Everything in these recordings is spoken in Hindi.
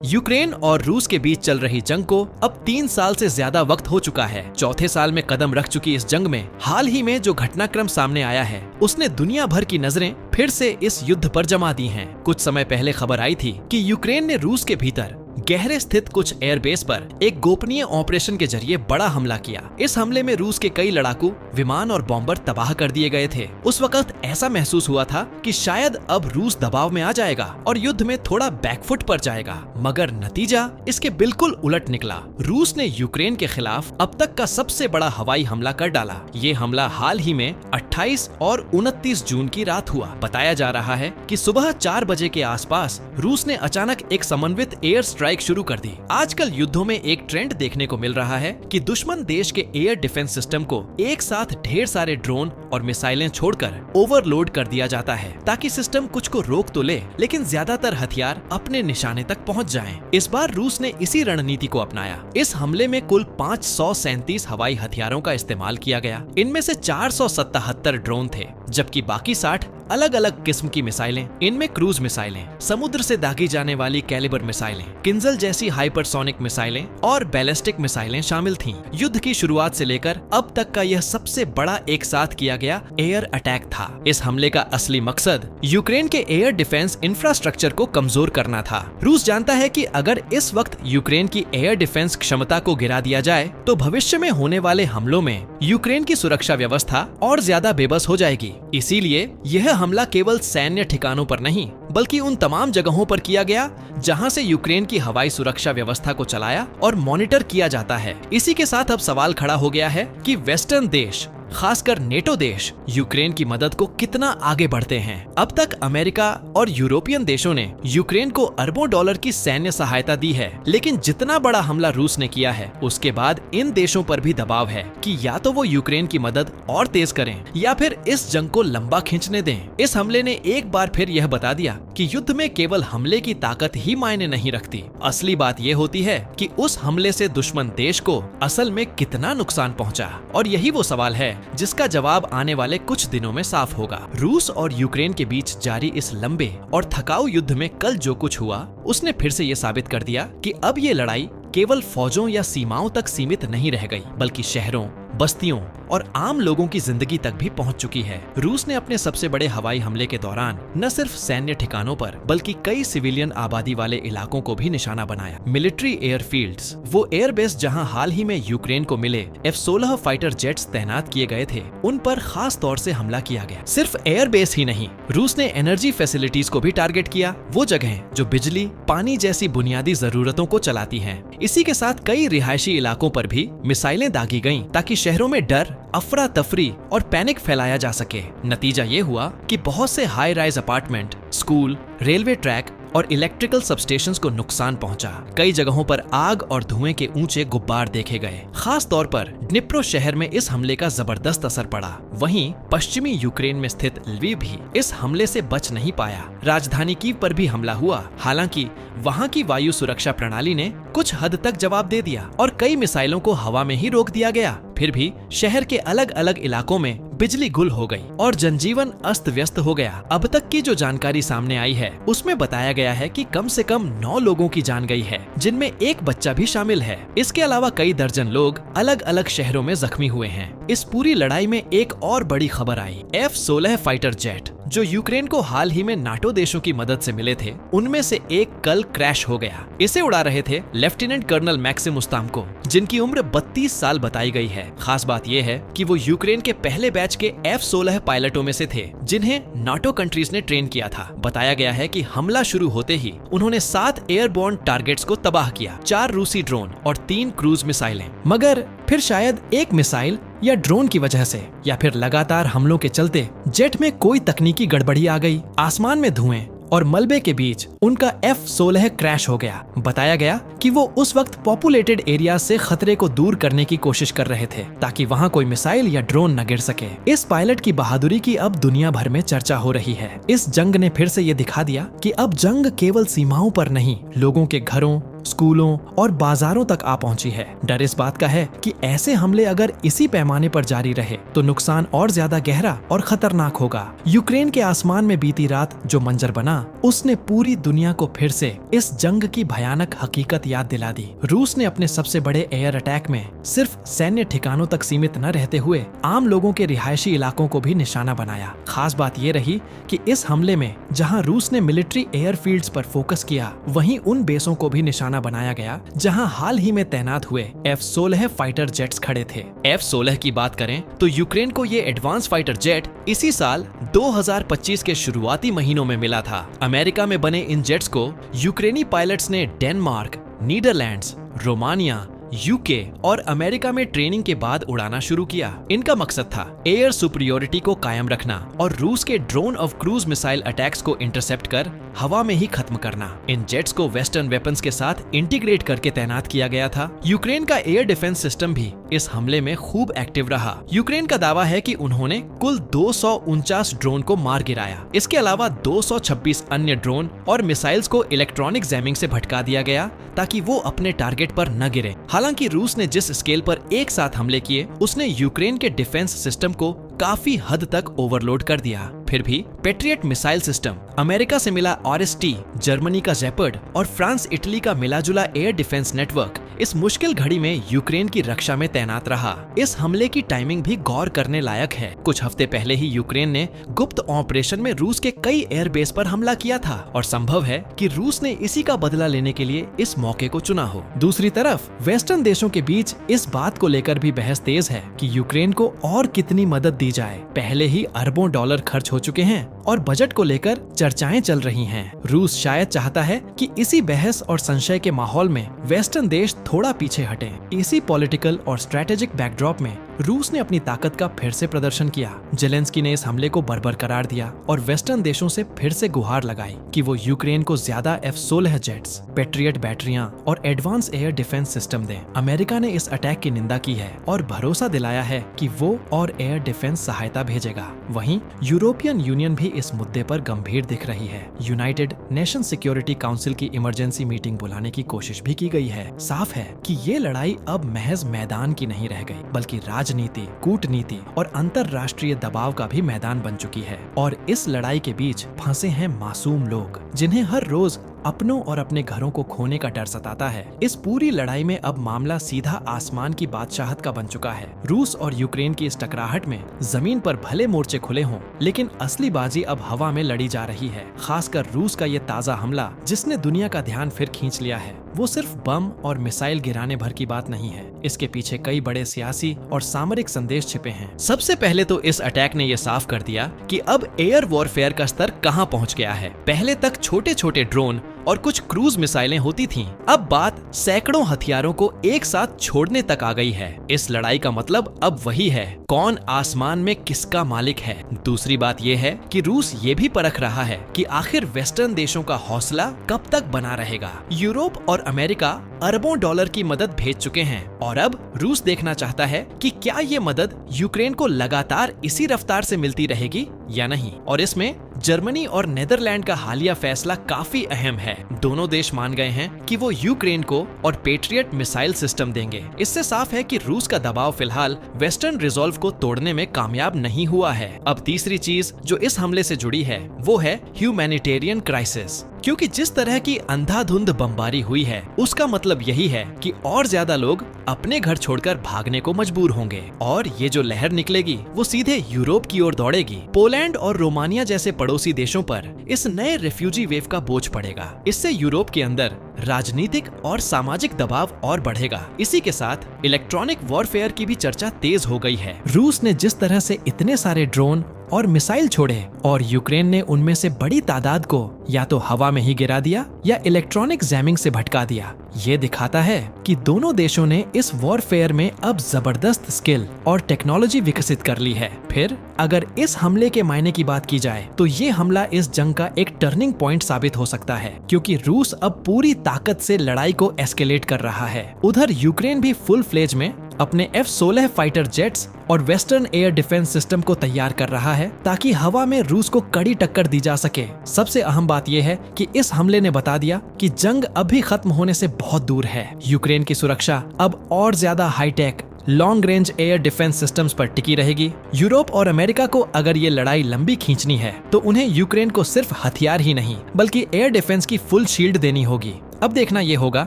यूक्रेन और रूस के बीच चल रही जंग को अब 3 साल से ज्यादा वक्त हो चुका है। चौथे साल में कदम रख चुकी इस जंग में हाल ही में जो घटनाक्रम सामने आया है उसने दुनिया भर की नजरें फिर से इस युद्ध पर जमा दी हैं। कुछ समय पहले खबर आई थी कि यूक्रेन ने रूस के भीतर गहरे स्थित कुछ एयरबेस पर एक गोपनीय ऑपरेशन के जरिए बड़ा हमला किया। इस हमले में रूस के कई लड़ाकू विमान और बॉम्बर तबाह कर दिए गए थे। उस वक्त ऐसा महसूस हुआ था कि शायद अब रूस दबाव में आ जाएगा और युद्ध में थोड़ा बैकफुट पर जाएगा, मगर नतीजा इसके बिल्कुल उलट निकला। रूस ने यूक्रेन के खिलाफ अब तक का सबसे बड़ा हवाई हमला कर डाला। ये हमला हाल ही में 28 और 29 जून की रात हुआ। बताया जा रहा है कि सुबह 4 बजे के आसपास रूस ने अचानक एक समन्वित एयर स्ट्राइक शुरू कर दी। आजकल युद्धों में एक ट्रेंड देखने को मिल रहा है कि दुश्मन देश के एयर डिफेंस सिस्टम को एक साथ ढेर सारे ड्रोन और मिसाइलें छोड़कर ओवरलोड कर दिया जाता है ताकि सिस्टम कुछ को रोक तो ले, लेकिन ज्यादातर हथियार अपने निशाने तक पहुंच जाएं। इस बार रूस ने इसी रणनीति को अपनाया। इस हमले में कुल 537 हवाई हथियारों का इस्तेमाल किया गया। इनमें से 477 ड्रोन थे, जबकि बाकी 60 अलग अलग किस्म की मिसाइलें, इनमें क्रूज मिसाइलें, समुद्र से दागी जाने वाली कैलिबर मिसाइलें, किंजल जैसी हाइपरसोनिक मिसाइलें और बैलिस्टिक मिसाइलें शामिल थीं। युद्ध की शुरुआत से लेकर अब तक का यह सबसे बड़ा एक साथ किया गया एयर अटैक था। इस हमले का असली मकसद यूक्रेन के एयर डिफेंस इंफ्रास्ट्रक्चर को कमजोर करना था। रूस जानता है कि अगर इस वक्त यूक्रेन की एयर डिफेंस क्षमता को गिरा दिया जाए तो भविष्य में होने वाले हमलों में यूक्रेन की सुरक्षा व्यवस्था और ज्यादा बेबस हो जाएगी। इसीलिए यह हमला केवल सैन्य ठिकानों पर नहीं बल्कि उन तमाम जगहों पर किया गया जहां से यूक्रेन की हवाई सुरक्षा व्यवस्था को चलाया और मॉनिटर किया जाता है। इसी के साथ अब सवाल खड़ा हो गया है कि वेस्टर्न देश, खासकर नेटो देश, यूक्रेन की मदद को कितना आगे बढ़ते हैं। अब तक अमेरिका और यूरोपियन देशों ने यूक्रेन को अरबों डॉलर की सैन्य सहायता दी है, लेकिन जितना बड़ा हमला रूस ने किया है उसके बाद इन देशों पर भी दबाव है कि या तो वो यूक्रेन की मदद और तेज करें या फिर इस जंग को लंबा खींचने दें। इस हमले ने एक बार फिर यह बता दिया कि युद्ध में केवल हमले की ताकत ही मायने नहीं रखती। असली बात यह होती है कि उस हमले से दुश्मन देश को असल में कितना नुकसान पहुंचा, और यही वो सवाल है जिसका जवाब आने वाले कुछ दिनों में साफ होगा। रूस और यूक्रेन के बीच जारी इस लंबे और थकाऊ युद्ध में कल जो कुछ हुआ उसने फिर से ये साबित कर दिया कि अब ये लड़ाई केवल फौजों या सीमाओं तक सीमित नहीं रह गई, बल्कि शहरों, बस्तियों और आम लोगों की जिंदगी तक भी पहुंच चुकी है। रूस ने अपने सबसे बड़े हवाई हमले के दौरान न सिर्फ सैन्य ठिकानों पर बल्कि कई सिविलियन आबादी वाले इलाकों को भी निशाना बनाया। मिलिट्री एयरफील्ड्स, वो एयरबेस जहां हाल ही में यूक्रेन को मिले F-16 फाइटर जेट्स तैनात किए गए थे, उन पर खास तौर से हमला किया गया। सिर्फ एयरबेस ही नहीं, रूस ने एनर्जी फैसिलिटीज को भी टारगेट किया, वो जगह जो बिजली, पानी जैसी बुनियादी जरूरतों को चलाती हैं। इसी के साथ कई रिहायशी इलाकों पर भी मिसाइलें दागी गईं ताकि शहरों में डर, अफरा तफरी और पैनिक फैलाया जा सके। नतीजा ये हुआ कि बहुत से high rise apartment, school, railway track और इलेक्ट्रिकल सबस्टेशंस को नुकसान पहुंचा। कई जगहों पर आग और धुएं के ऊंचे गुब्बार देखे गए। खास तौर पर डिनिप्रो शहर में इस हमले का जबरदस्त असर पड़ा। वहीं पश्चिमी यूक्रेन में स्थित लवीव भी इस हमले से बच नहीं पाया। राजधानी कीव पर भी हमला हुआ, हालांकि वहां की वायु सुरक्षा प्रणाली ने कुछ हद तक जवाब दे दिया और कई मिसाइलों को हवा में ही रोक दिया गया। फिर भी शहर के अलग अलग इलाकों में बिजली गुल हो गई और जनजीवन अस्त व्यस्त हो गया। अब तक की जो जानकारी सामने आई है उसमें बताया गया है कि कम से कम 9 लोगों की जान गई है, जिनमें एक बच्चा भी शामिल है। इसके अलावा कई दर्जन लोग अलग अलग शहरों में जख्मी हुए हैं। इस पूरी लड़ाई में एक और बड़ी खबर आई। F-16 फाइटर जेट जो यूक्रेन को हाल ही में नाटो देशों की मदद से मिले थे, उनमें से एक कल क्रैश हो गया। इसे उड़ा रहे थे लेफ्टिनेंट कर्नल मैक्सिम उस्तामको, जिनकी उम्र 32 साल बताई गई है। खास बात यह है कि वो यूक्रेन के पहले बैच के F-16 पायलटों में से थे, जिन्हें नाटो कंट्रीज ने ट्रेन किया था। बताया गया है कि हमला शुरू होते ही उन्होंने 7 एयरबोर्न टारगेट्स को तबाह किया, 4 रूसी ड्रोन और 3 क्रूज मिसाइलें। मगर फिर शायद एक मिसाइल या ड्रोन की वजह से या फिर लगातार हमलों के चलते जेट में कोई तकनीकी गड़बड़ी आ गई। आसमान में धुएं और मलबे के बीच उनका F-16 क्रैश हो गया। बताया गया कि वो उस वक्त पॉपुलेटेड एरिया से खतरे को दूर करने की कोशिश कर रहे थे ताकि वहां कोई मिसाइल या ड्रोन न गिर सके। इस पायलट की बहादुरी की अब दुनिया भर में चर्चा हो रही है। इस जंग ने फिर से ये दिखा दिया कि अब जंग केवल सीमाओं पर नहीं, लोगों के घरों, स्कूलों और बाजारों तक आ पहुंची है। डर इस बात का है कि ऐसे हमले अगर इसी पैमाने पर जारी रहे तो नुकसान और ज्यादा गहरा और खतरनाक होगा। यूक्रेन के आसमान में बीती रात जो मंजर बना उसने पूरी दुनिया को फिर से इस जंग की भयानक हकीकत याद दिला दी। रूस ने अपने सबसे बड़े एयर अटैक में सिर्फ सैन्य ठिकानों तक सीमित न रहते हुए आम लोगों के रिहायशी इलाकों को भी निशाना बनाया। खास बात ये रही कि इस हमले में जहां रूस ने मिलिट्री एयरफील्ड्स पर फोकस किया, वहीं उन बेसों को भी निशाना बनाया गया जहां हाल ही में तैनात हुए F-16 फाइटर जेट्स खड़े थे। F-16 की बात करें तो यूक्रेन को ये एडवांस फाइटर जेट इसी साल 2025 के शुरुआती महीनों में मिला था। अमेरिका में बने इन जेट्स को यूक्रेनी पायलट्स ने डेनमार्क, नीदरलैंड्स, रोमानिया, यूके और अमेरिका में ट्रेनिंग के बाद उड़ाना शुरू किया। इनका मकसद था एयर सुपीरियोरिटी को कायम रखना और रूस के drone of cruise missile attacks को इंटरसेप्ट कर हवा में ही खत्म करना। इन जेट्स को वेस्टर्न वेपन्स के साथ इंटीग्रेट करके तैनात किया गया था। यूक्रेन का एयर डिफेंस सिस्टम भी इस हमले में खूब एक्टिव रहा। यूक्रेन का दावा है कि उन्होंने कुल 249 ड्रोन को मार गिराया। इसके अलावा 226 अन्य ड्रोन और मिसाइल्स को इलेक्ट्रॉनिक जैमिंग से भटका दिया गया ताकि वो अपने टारगेट पर न गिरे। हालांकि रूस ने जिस स्केल पर एक साथ हमले किए उसने यूक्रेन के डिफेंस सिस्टम को काफी हद तक ओवरलोड कर दिया। फिर भी पेट्रियट मिसाइल सिस्टम, अमेरिका से मिला RST, जर्मनी का जेपर्ड और फ्रांस इटली का मिलाजुला एयर डिफेंस नेटवर्क इस मुश्किल घड़ी में यूक्रेन की रक्षा में तैनात रहा। इस हमले की टाइमिंग भी गौर करने लायक है। कुछ हफ्ते पहले ही यूक्रेन ने गुप्त ऑपरेशन में रूस के कई एयरबेस पर हमला किया था और संभव है कि रूस ने इसी का बदला लेने के लिए इस मौके को चुना हो। दूसरी तरफ वेस्टर्न देशों के बीच इस बात को लेकर भी बहस तेज है कि यूक्रेन को और कितनी मदद दी जाए। पहले ही अरबों डॉलर खर्च हो चुके हैं और बजट को लेकर चर्चाएं चल रही हैं। रूस शायद चाहता है कि इसी बहस और संशय के माहौल में वेस्टर्न देश थोड़ा पीछे हटें। इसी पॉलिटिकल और स्ट्रेटेजिक बैकड्रॉप में रूस ने अपनी ताकत का फिर से प्रदर्शन किया। जेलेंस्की ने इस हमले को बर्बर करार दिया और वेस्टर्न देशों से फिर से गुहार लगाई कि वो यूक्रेन को ज्यादा F-16 जेट्स, पेट्रियट बैटरियां और एडवांस एयर डिफेंस सिस्टम दें। अमेरिका ने इस अटैक की निंदा की है और भरोसा दिलाया है कि वो और एयर डिफेंस सहायता भेजेगा। वहीं यूरोपियन यूनियन भी इस मुद्दे पर गंभीर दिख रही है। यूनाइटेड नेशन सिक्योरिटी काउंसिल की इमरजेंसी मीटिंग बुलाने की कोशिश भी की गई है। साफ है कि ये लड़ाई अब महज मैदान की नहीं रह गई, बल्कि राजनीति, कूटनीति और अंतरराष्ट्रीय दबाव का भी मैदान बन चुकी है। और इस लड़ाई के बीच फंसे हैं मासूम लोग, जिन्हें हर रोज अपनों और अपने घरों को खोने का डर सताता है। इस पूरी लड़ाई में अब मामला सीधा आसमान की बादशाहत का बन चुका है। रूस और यूक्रेन की इस टकराहट में जमीन पर भले मोर्चे खुले हों, लेकिन असली बाजी अब हवा में लड़ी जा रही है। खासकर रूस का ये ताजा हमला, जिसने दुनिया का ध्यान फिर खींच लिया है, वो सिर्फ बम और मिसाइल गिराने भर की बात नहीं है। इसके पीछे कई बड़े सियासी और सामरिक संदेश छिपे हैं। सबसे पहले तो इस अटैक ने ये साफ कर दिया कि अब एयर वॉरफेयर का स्तर कहां पहुंच गया है। पहले तक छोटे छोटे ड्रोन और कुछ क्रूज मिसाइलें होती थीं। अब बात सैकड़ों हथियारों को एक साथ छोड़ने तक आ गई है। इस लड़ाई का मतलब अब वही है, कौन आसमान में किसका मालिक है। दूसरी बात यह है कि रूस ये भी परख रहा है कि आखिर वेस्टर्न देशों का हौसला कब तक बना रहेगा। यूरोप और अमेरिका अरबों डॉलर की मदद भेज चुके हैं और अब रूस देखना चाहता है कि क्या ये मदद यूक्रेन को लगातार इसी रफ्तार से मिलती रहेगी या नहीं। और इसमें जर्मनी और नेदरलैंड का हालिया फैसला काफी अहम है। दोनों देश मान गए हैं कि वो यूक्रेन को और पेट्रियट मिसाइल सिस्टम देंगे। इससे साफ है कि रूस का दबाव फिलहाल वेस्टर्न रिजॉल्व को तोड़ने में कामयाब नहीं हुआ है। अब तीसरी चीज जो इस हमले से जुड़ी है वो है ह्यूमैनिटेरियन क्राइसिस। क्योंकि जिस तरह की अंधाधुंध बमबारी हुई है उसका मतलब यही है कि और ज्यादा लोग अपने घर छोड़कर भागने को मजबूर होंगे और ये जो लहर निकलेगी वो सीधे यूरोप की ओर दौड़ेगी। पोलैंड और रोमानिया जैसे पड़ोसी देशों पर इस नए रेफ्यूजी वेव का बोझ पड़ेगा। इससे यूरोप के अंदर राजनीतिक और सामाजिक दबाव और बढ़ेगा। इसी के साथ इलेक्ट्रॉनिक वॉरफेयर की भी चर्चा तेज हो गई है। रूस ने जिस तरह से इतने सारे ड्रोन और मिसाइल छोड़े और यूक्रेन ने उनमें से बड़ी तादाद को या तो हवा में ही गिरा दिया या इलेक्ट्रॉनिक जैमिंग से भटका दिया। ये दिखाता है कि दोनों देशों ने इस वॉरफेयर में अब जबरदस्त स्किल और टेक्नोलॉजी विकसित कर ली है। फिर अगर इस हमले के मायने की बात की जाए तो ये हमला इस जंग का एक टर्निंग पॉइंट साबित हो सकता है, क्योंकि रूस अब पूरी ताकत से लड़ाई को एस्केलेट कर रहा है। उधर यूक्रेन भी फुल फ्लेज में अपने F-16 फाइटर जेट्स और वेस्टर्न एयर डिफेंस सिस्टम को तैयार कर रहा है ताकि हवा में रूस को कड़ी टक्कर दी जा सके। सबसे अहम बात यह है कि इस हमले ने बता दिया कि जंग अभी खत्म होने से बहुत दूर है। यूक्रेन की सुरक्षा अब और ज्यादा hitech long range air defence systems पर टिकी रहेगी। यूरोप और अमेरिका को अगर ये लड़ाई लंबी खींचनी है तो उन्हें यूक्रेन को सिर्फ हथियार ही नहीं बल्कि एयर डिफेंस की फुल शील्ड देनी होगी। अब देखना ये होगा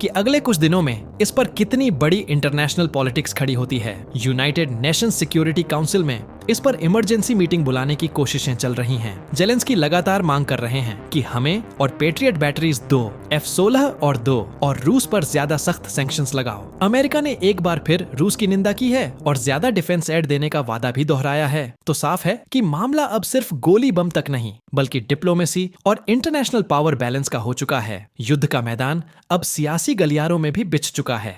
कि अगले कुछ दिनों में इस पर कितनी बड़ी इंटरनेशनल पॉलिटिक्स खड़ी होती है। यूनाइटेड नेशंस सिक्योरिटी काउंसिल में इस पर इमरजेंसी मीटिंग बुलाने की कोशिशें चल रही हैं। जेलेंस्की लगातार मांग कर रहे हैं कि हमें और पेट्रियट बैटरीज 2, F-16 और 2 और रूस पर ज्यादा सख्त सैंक्शंस लगाओ। अमेरिका ने एक बार फिर रूस की निंदा की है और ज्यादा डिफेंस एड देने का वादा भी दोहराया है। तो साफ है कि मामला अब सिर्फ गोली बम तक नहीं बल्कि डिप्लोमेसी और इंटरनेशनल पावर बैलेंस का हो चुका है। युद्ध का मैदान अब सियासी गलियारों में भी बिछ चुका है।